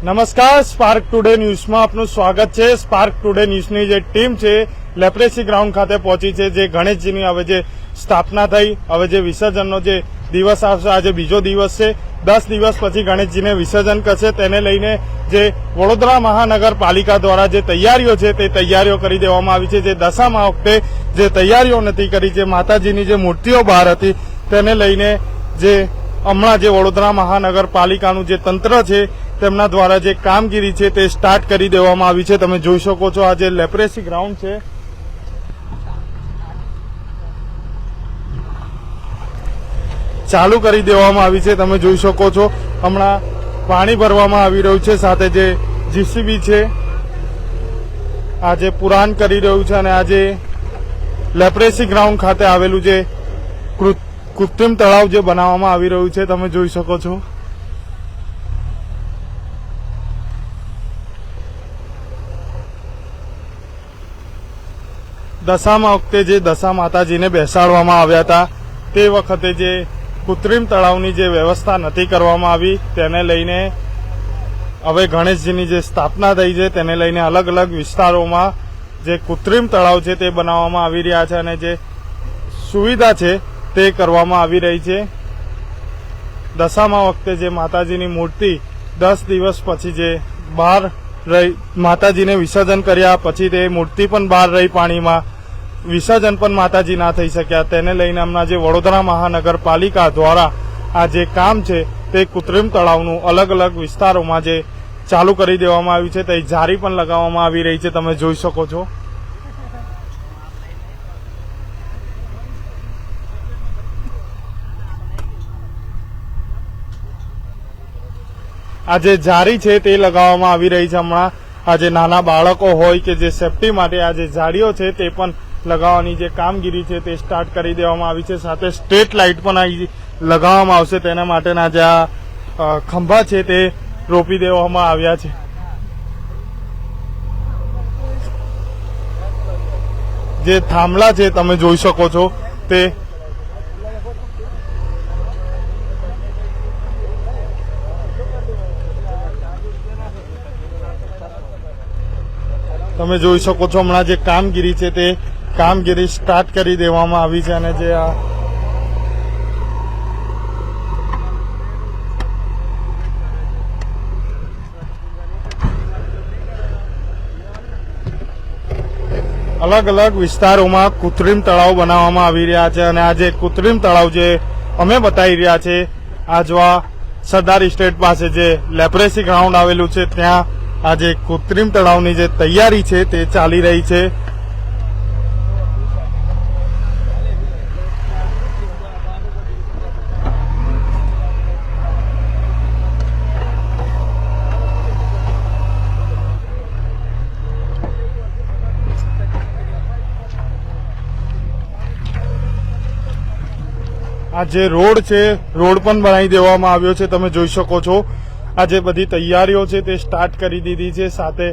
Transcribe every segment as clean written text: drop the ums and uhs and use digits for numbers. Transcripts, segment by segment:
નમસ્કાર, spark today ન્યૂઝમાં આપનું સ્વાગત છે। સ્પાર્ક ટુડે ન્યૂઝની જે ટીમ છે લેપ્રેસી ગ્રાઉન્ડ ખાતે પહોંચી છે। જે ગણેશજીની હવે જે સ્થાપના થઈ, હવે જે વિસર્જનનો જે દિવસ આવશે, આજે બીજો દિવસ છે। 10 દિવસ પછી ગણેશજીને વિસર્જન કરશે। તેને લઈને જે વડોદરા મહાનગરપાલિકા દ્વારા જે તૈયારીઓ છે તે તૈયારીઓ કરી દેવામાં આવી છે। જે દશામા વખતે જે તૈયારીઓ નથી કરી, જે માતાજીની જે મૂર્તિઓ બહાર હતી તેને લઈને જે હમણાં જે વડોદરા મહાનગરપાલિકાનું જે તંત્ર છે તેમના દ્વારા જે કામગીરી છે તે સ્ટાર્ટ કરી દેવામાં આવી છે। તમે જોઈ શકો છો આ જે લેપ્રેસી ગ્રાઉન્ડ છે ચાલુ કરી દેવામાં આવી છે। તમે જોઈ શકો છો હમણાં પાણી ભરવામાં આવી રહ્યું છે, સાથે જે જીસીબી છે આજે પુરાણ કરી રહ્યું છે। અને આજે લેપ્રેસી ગ્રાઉન્ડ ખાતે આવેલું જે કૃત્રિમ તળાવ જે બનાવવામાં આવી રહ્યું છે તમે જોઈ શકો છો। દશામા વખતે જે દશા માતાજીને બેસાડવામાં આવ્યા હતા તે વખતે જે કૃત્રિમ તળાવની જે વ્યવસ્થા નથી કરવામાં આવી, તેને લઈને હવે ગણેશજીની જે સ્થાપના થઈ છે તેને લઈને અલગ અલગ વિસ્તારોમાં જે કૃત્રિમ તળાવ છે તે બનાવવામાં આવી રહ્યા છે અને જે સુવિધા છે તે કરવામાં આવી રહી છે। દશામા વખતે જે માતાજીની મૂર્તિ 10 દિવસ પછી જે બહાર રહી, માતાજીને વિસર્જન કર્યા પછી તે મૂર્તિ પણ બહાર રહી, પાણીમાં વિસર્જન પણ માતાજી ના થઈ શક્યા। તેને લઈને હમણાં જે વડોદરા મહાનગરપાલિકા દ્વારા આ જે કામ છે તે કૃત્રિમ તળાવનું અલગ અલગ વિસ્તારોમાં જે ચાલુ કરી દેવામાં આવ્યું છે, તે જારી પણ લગાવવામાં આવી રહી છે। તમે જોઈ શકો છો આ જે જારી છે તે લગાવવામાં આવી રહી છે। હમણાં આ જે નાના બાળકો હોય કે જે સેફટી માટે આ જે જાળીઓ છે તે પણ લગાવવાની જે કામગીરી છે તે સ્ટાર્ટ કરી દેવામાં આવી છે। સાથે સ્ટ્રીટ લાઇટ પણ અહીં લગાવવામાં આવશે, તેના માટેના જે આ ખંભા છે તે રોપી દેવામાં આવ્યા છે। જે થાંભલા છે તમે જોઈ શકો છો તે તમે જોઈ શકો છો હમણાં જે કામગીરી છે તે કામગીરી સ્ટાર્ટ કરી દેવામાં આવી છે। અને જે આ અલગ અલગ વિસ્તારોમાં કૃત્રિમ તળાવ બનાવવામાં આવી રહ્યા છે। અને આ જે કૃત્રિમ તળાવ જે અમે બતાવી રહ્યા છે આજવા સરદાર સ્ટેટ પાસે જે લેપ્રેસી ગ્રાઉન્ડ આવેલું છે ત્યાં આ જે કૃત્રિમ તળાવની જે તૈયારી છે તે ચાલી રહી છે। આ જે રોડ છે, રોડ પણ બનાવી દેવામાં આવ્યો છે। તમે જોઈ શકો છો આ જે બધી તૈયારીઓ છે તે સ્ટાર્ટ કરી દીધી છે। સાથે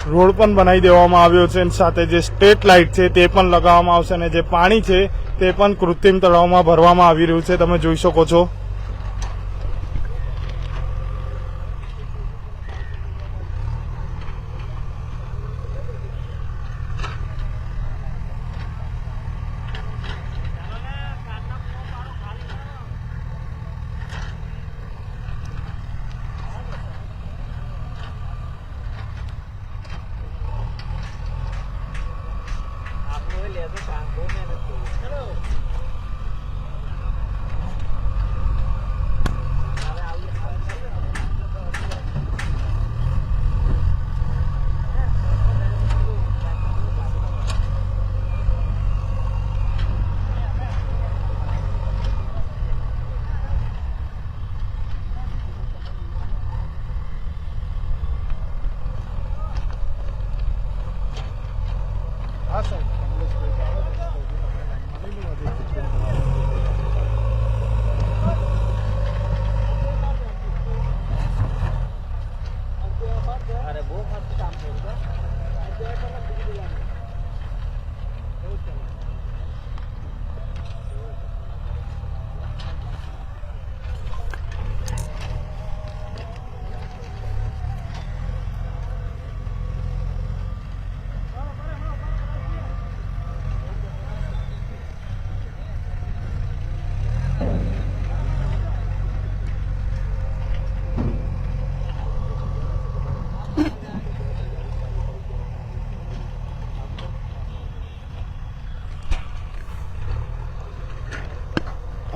રોડ પણ બનાવી દેવામાં આવ્યો છે, સાથે જે સ્ટ્રીટ લાઇટ છે તે પણ લગાવવામાં આવશે અને જે પાણી છે તે પણ કૃત્રિમ તળાવમાં ભરવામાં આવી રહ્યું છે। તમે જોઈ શકો છો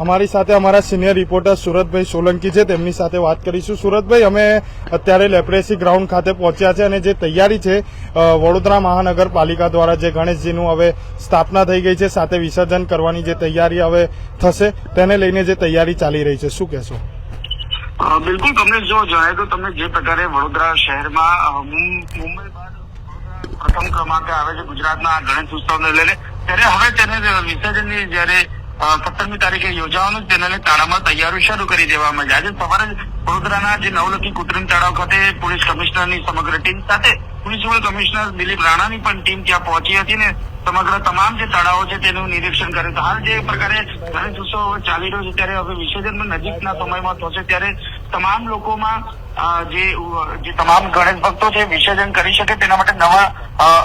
અમારી સાથે અમારા સિનિયર રિપોર્ટર સુરતભાઈ સોલંકી છે, તેમની સાથે વાત કરીશું. સુરતભાઈ, અમે અત્યારે લેપ્રેસી ગ્રાઉન્ડ ખાતે પહોંચ્યા છે અને જે તૈયારી છે વડોદરા મહાનગરપાલિકા દ્વારા જે ગણેશજીનું હવે સ્થાપના થઈ ગઈ છે, સાથે વિસર્જન કરવાની જે તૈયારી હવે થશે તેને લઈને જે તૈયારી ચાલી રહી છે, શું કહેશો? બિલકુલ, તમને જો જણાય તો તમને જે પ્રકારે વડોદરા શહેરમાં મુંબઈ બાદ પ્રથમ ક્રમાંકે આવે છે ગુજરાતના ગણેશ ઉત્સવને લઈને, ત્યારે હવે તેને વિસર્જનની જયારે 17મી તારીખે યોજાવાનું તેને લઈને તાળામાં તૈયારી શરૂ કરી દેવામાં આવી. આજે સવારે વડોદરાના જે નવલખી કૃત્રિમ તળાવ ખાતે પોલીસ કમિશનરની સમગ્ર ટીમ સાથે પોલીસ કમિશનર દિલીપ રાણાની પણ ટીમ ત્યાં પહોંચી હતી ને સમગ્ર તમામ જે તળાવો છે તેનું નિરીક્ષણ કર્યું હતું. હાલ જે પ્રકારે ગણેશ ઉત્સવ ચાલી રહ્યો છે ત્યારે હવે વિસર્જન નજીકના સમયમાં થશે ત્યારે તમામ લોકોમાં જે તમામ ગણેશ ભક્તો છે વિસર્જન કરી શકે તેના માટે નવા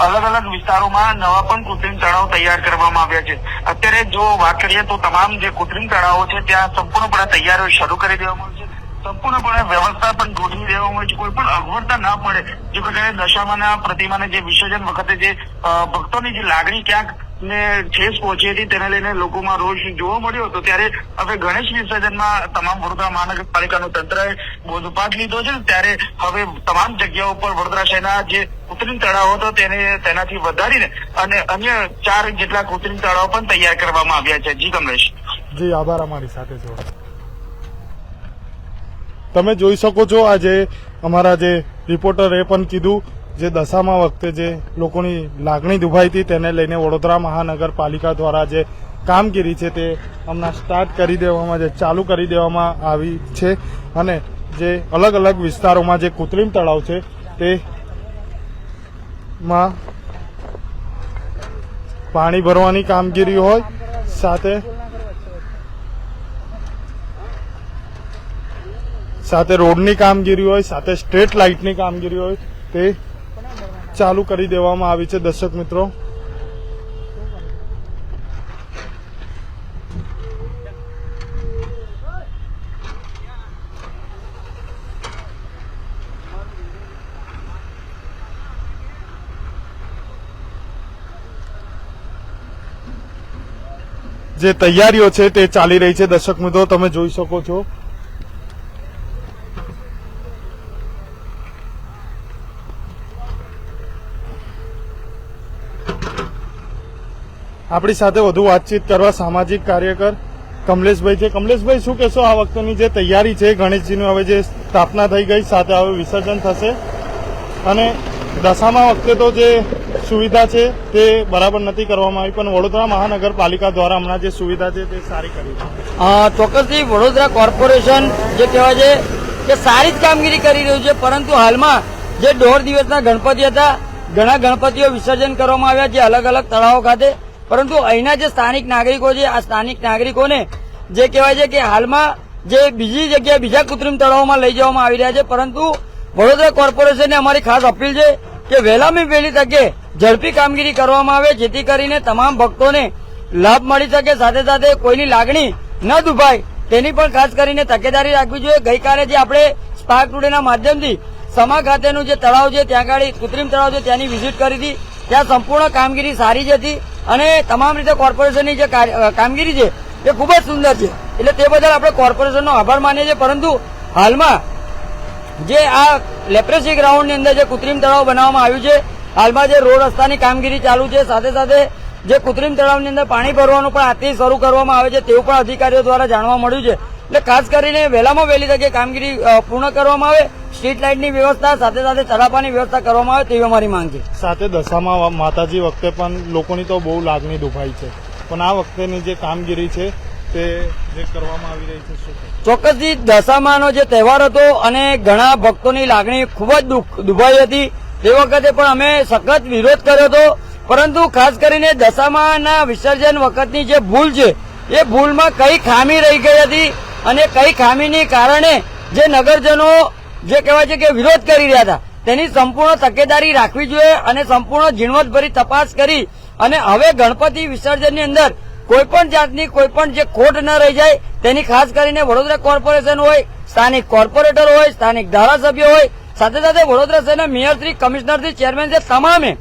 અલગ અલગ વિસ્તારોમાં નવા પણ કૃત્રિમ તળાવ તૈયાર કરવામાં આવ્યા છે. અત્યારે જો વાત કરીએ તો તમામ જે કૃત્રિમ તળાવો છે ત્યાં સંપૂર્ણપણે તૈયારીઓ શરૂ કરી દેવામાં આવી છે. સંપૂર્ણપણે વ્યવસ્થા પણ ગોઠવી દેવામાં આવી છે. કોઈ પણ અગવડતા ના પડે. જે પ્રકારે દશામાના પ્રતિમાને જે વિસર્જન વખતે જે ભક્તોની જે લાગણી ક્યાંક ને ઠેસ પહોંચી હતી તેને લઈને લોકોમાં રોષ જોવા મળ્યો હતો, ત્યારે હવે ગણેશ વિસર્જનમાં તમામ વડોદરા મહાનગરપાલિકાનું તંત્રએ બોધપાઠ લીધો છે. ત્યારે હવે તમામ જગ્યાઓ પર વડોદરા શહેરના જે કૃત્રિમ તળાવ હતો તેનાથી વધારીને અને અન્ય 4 જેટલા કૃત્રિમ તળાવ પણ તૈયાર કરવામાં આવ્યા છે. જી કમલેશ. જી આભાર અમારી સાથે જોડો. તમે જોઈ શકો છો આજે અમારા જે રિપોર્ટરે પણ કીધું જે દશામા વખતે જે લોકોની લાગણી દુભાઈ હતી તેને લઈને વડોદરા મહાનગરપાલિકા દ્વારા જે કામગીરી છે તે હમણાં સ્ટાર્ટ કરી દેવામાં ચાલુ કરી દેવામાં આવી છે અને જે અલગ અલગ વિસ્તારોમાં જે કૃત્રિમ તળાવ છે તેમાં પાણી ભરવાની કામગીરી હોય, સાથે રોડની કામગીરી હોય, સાથે સ્ટ્રીટ લાઇટની કામગીરી હોય તે ચાલુ કરી દેવામાં આવી છે. દર્શક મિત્રો, જે તૈયારીઓ છે તે ચાલી રહી છે. દર્શક મિત્રો, તમે જોઈ શકો છો. આપણી સાથે વધુ વાતચીત કરવા સામાજિક કાર્યકર કમલેશભાઈ છે. કમલેશભાઈ, શું કહેશો આ વખતની જે તૈયારી છે ગણેશજીનું હવે જે સ્થાપના થઈ ગઈ, સાથે હવે વિસર્જન થશે અને દશામા વખતે તો જે સુવિધા છે તે બરાબર નથી કરવામાં આવી, પણ વડોદરા મહાનગરપાલિકા દ્વારા હમણાં જે સુવિધા છે તે સારી કરી છે. ચોક્કસથી વડોદરા કોર્પોરેશન જે કહેવાય છે કે સારી જ કામગીરી કરી રહ્યું છે, પરંતુ હાલમાં જે 1.5 દિવસના ગણપતિ હતા, ઘણા ગણપતિઓ વિસર્જન કરવામાં આવ્યા છે અલગ અલગ તળાવો ખાતે, પરંતુ અહીંના જે સ્થાનિક નાગરિકો છે આ સ્થાનિક નાગરિકોને જે કહેવાય છે કે હાલમાં જે બીજી જગ્યાએ બીજા કૃત્રિમ તળાવોમાં લઈ જવામાં આવી રહ્યા છે, પરંતુ વડોદરા કોર્પોરેશનને અમારી ખાસ અપીલ છે કે વહેલામાં વહેલી તકે ઝડપી કામગીરી કરવામાં આવે જેથી કરીને તમામ ભક્તોને લાભ મળી શકે, સાથે સાથે કોઈની લાગણી ન દુભાય તેની પણ ખાસ કરીને તકેદારી રાખવી જોઈએ. ગઈકાલે જે આપણે સ્પાર્ક ટુડેના માધ્યમથી સમા ખાતેનું જે તળાવ છે ત્યાં આગળ કૃત્રિમ તળાવ છે ત્યાંની વિઝિટ કરી હતી. ત્યાં સંપૂર્ણ કામગીરી સારી જ હતી અને તમામ રીતે કોર્પોરેશનની જે કામગીરી છે એ ખૂબ જ સુંદર છે, એટલે તે બદલ આપણે કોર્પોરેશનનો આભાર માનીએ છીએ. પરંતુ હાલમાં જે આ લેપ્રેસી ગ્રાઉન્ડની અંદર જે કૃત્રિમ તળાવ બનાવવામાં આવ્યું છે, હાલમાં જે રોડ રસ્તાની કામગીરી ચાલુ છે, સાથે સાથે જે કૃત્રિમ તળાવની અંદર પાણી ભરવાનું પણ આજથી શરૂ કરવામાં આવે છે તેવું પણ અધિકારીઓ દ્વારા જાણવા મળ્યું છે. એટલે ખાસ કરીને વહેલામાં વહેલી તકે કામગીરી પૂર્ણ કરવામાં આવે, સ્ટ્રીટ લાઇટની વ્યવસ્થા સાથે સાથે તળાપાની વ્યવસ્થા કરવામાં આવે તેવી અમારી માંગ છે. સાથે દશામા માતાજી વખતે પણ લોકોની તો બહુ લાગણી દુભાઈ છે, પણ આ વખતેની જે કામગીરી છે તે જે કરવામાં આવી રહી છે શું? ચોક્કસથી દશામાનો જે તહેવાર હતો અને ઘણા ભક્તોની લાગણી ખૂબ જ દુભાઈ હતી, તે વખતે પણ અમે સખત વિરોધ કર્યો હતો, પરંતુ ખાસ કરીને દશામાના વિસર્જન વખતની જે ભૂલ છે એ ભૂલમાં કઈ ખામી રહી ગઈ હતી અને કઈ ખામીને કારણે જે નગરજનો જે કહેવાય છે કે વિરોધ કરી રહ્યા હતા તેની સંપૂર્ણ તકેદારી રાખવી જોઈએ અને સંપૂર્ણ ઝીણવટભરી તપાસ કરી અને હવે ગણપતિ વિસર્જનની અંદર કોઈ પણ જાતની કોઈ પણ જે ખોટ ન રહી જાય તેની ખાસ કરીને વડોદરા કોર્પોરેશન હોય, સ્થાનિક કોર્પોરેટર હોય, સ્થાનિક ધારાસભ્ય હોય, સાથે સાથે વડોદરા શહેરના મેયરશ્રી, કમિશનરશ્રી, ચેરમેન છે, તમામે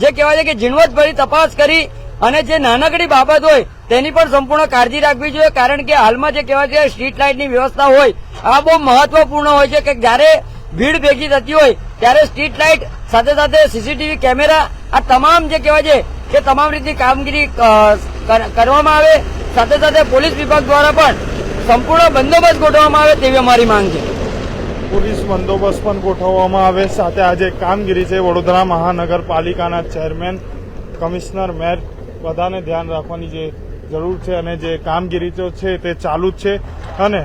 જે કહેવાય છે કે ઝીણવટભરી તપાસ કરી અને જે નાનકડી બાબત હોય તેની પણ સંપૂર્ણ કાળજી રાખવી જોઈએ, કારણ કે હાલમાં જે કહેવાય છે સ્ટ્રીટ લાઇટની વ્યવસ્થા હોય આ બહુ મહત્વપૂર્ણ હોય છે કે જ્યારે ભીડ ભેગી થતી હોય ત્યારે સ્ટ્રીટ લાઇટ સાથે સાથે સીસીટીવી કેમેરા આ તમામ જે કહેવાય છે કે તમામ રીતની કામગીરી કરવામાં આવે, સાથે સાથે પોલીસ વિભાગ દ્વારા પણ સંપૂર્ણ બંદોબસ્ત ગોઠવવામાં આવે તેવી અમારી માંગ છે. પોલીસ બંદોબસ્ત પણ ગોઠવવામાં આવે. સાથે આજે કામગીરી છે વડોદરા મહાનગરપાલિકાના ચેરમેન, કમિશનર, મેયર બધાને ધ્યાન રાખવાની જે જરૂર છે અને જે કામગીરી તો છે તે ચાલુ જ છે. અને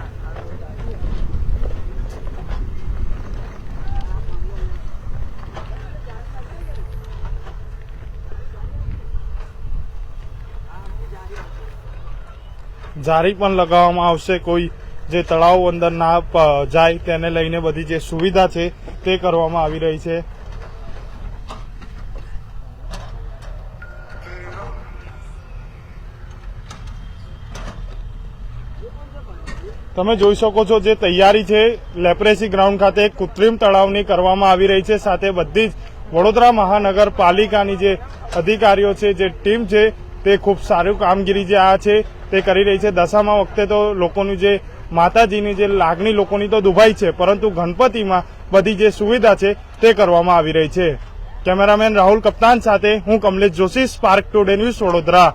જારી પણ લગાવવામાં આવશે. કોઈ જે તળાવ અંદર ના જાય તેને લઈને બધી જે સુવિધા છે તે કરવામાં આવી રહી છે. તમે જોઈ શકો છો જે તૈયારી છે લેપ્રેસી ગ્રાઉન્ડ ખાતે કૃત્રિમ તળાવની કરવામાં આવી રહી છે. સાથે બધી જ વડોદરા મહાનગરપાલિકાની જે અધિકારીઓ છે, જે ટીમ છે તે ખૂબ સારું કામગીરી જે આ છે તે કરી રહી છે. દશામા વખતે તો લોકોની જે માતાજીની જે લાગણી લોકોની તો દુભાઈ છે, પરંતુ ગણપતિમાં બધી જે સુવિધા છે તે કરવામાં આવી રહી છે. કેમેરામેન રાહુલ કપ્તાન સાથે હું Kamlesh Joshi, spark today news, Vadodara.